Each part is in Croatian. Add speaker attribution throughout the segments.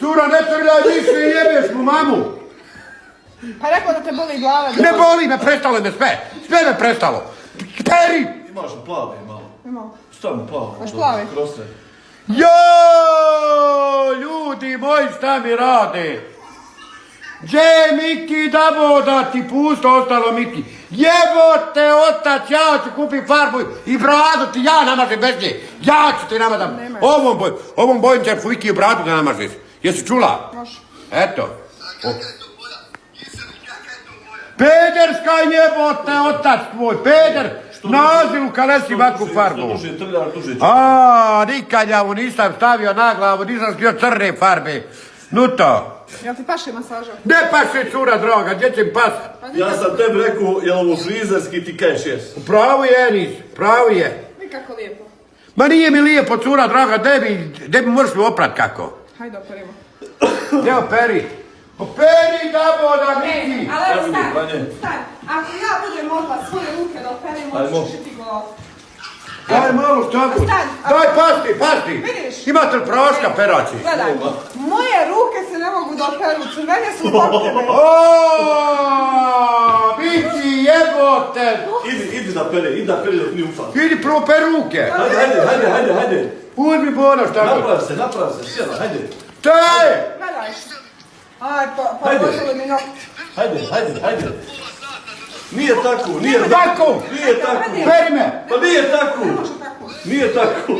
Speaker 1: Cura, ne trljaj više i jebeš mu mamu.
Speaker 2: Pa rekao da te boli glava.
Speaker 1: Ne boli me, prestalo me sve. Sve me prestalo. Peri!
Speaker 3: Imaš plavi malo.
Speaker 2: Imao.
Speaker 3: Stavim plavi.
Speaker 2: Baš plavi.
Speaker 3: Krose.
Speaker 1: Joj, ljudi moji, šta mi rade? Gdje je Miki dabo da ti pusto ostalo Miki? Jebote, otac, ja ću kupiti farbu i bradu ti ja namažem bez nje. Ja ću ti namažem. Ovom bojom će Miki i bradu da namažeš. Jesi čula?
Speaker 2: Može.
Speaker 1: Eto. Pederska jebote, otac tvoj, peder. Nazilu kalesi ovakvu farbu.
Speaker 3: Što duže trljar, duže će.
Speaker 1: Nikad ja mu nisam stavio na glavu, nisam stavio crne farbe. Nuto.
Speaker 2: Jel ti paše masaža?
Speaker 1: Ne paše cura droga, gdje će mi pas?
Speaker 3: Ja sam tebi rekao, jel ovo frizerski, ti kažeš jes.
Speaker 1: Pravo je, Enis, pravo je.
Speaker 2: Nikako lijepo.
Speaker 1: Ma nije mi lijepo, cura droga, gdje mi možeš mi oprat kako?
Speaker 2: Hajde operimo.
Speaker 1: Gdje operi? Operi dabo da Miki!
Speaker 2: Ali evo
Speaker 3: vidim,
Speaker 2: stan,
Speaker 3: Vanje.
Speaker 2: stan. Ako ja budem mogla svoje ruke da operim,
Speaker 3: Ajmo.
Speaker 2: možeš šiti glavu.
Speaker 1: Daj malo štaku.
Speaker 2: Stan,
Speaker 1: Daj pasti.
Speaker 2: Vidiš?
Speaker 1: Imate li praška perači?
Speaker 2: Gledaj, moje ruke se ne mogu da operu, crvene su potrebne.
Speaker 1: Miki, jebote!
Speaker 3: Idi da pere dok nije ufam.
Speaker 1: Idi prvo per ruke.
Speaker 3: Hajde.
Speaker 1: Uzmi bono štaku.
Speaker 3: Naprav se, sjela, hajde.
Speaker 1: Šta je?
Speaker 2: Gledaj. Aj, pa
Speaker 3: Hajde.
Speaker 2: odložili mi nogu.
Speaker 3: Hajde. Nije tako.
Speaker 1: Tako?
Speaker 3: Nije tako.
Speaker 1: Peri me.
Speaker 3: Pa nije tako.
Speaker 2: Ne može tako.
Speaker 3: Nije tako.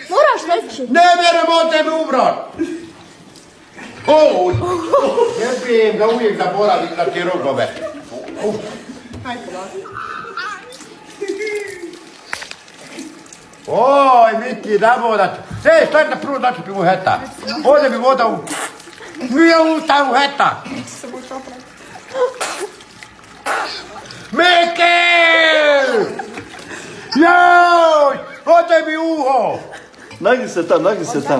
Speaker 4: Moraš veći.
Speaker 1: Ne vjerujem od tebe ubrat. Jebim ga uvijek zaboravim na ti rogove.
Speaker 2: Hajde, polako.
Speaker 1: Oj, Miki, damo da ti... Šta je na prvo da ti pivu heta? Ode mi voda u... Nije usta u heta.
Speaker 2: Se bući oprati.
Speaker 1: Miki! Joj! Ode mi uho!
Speaker 3: Nagni se tam.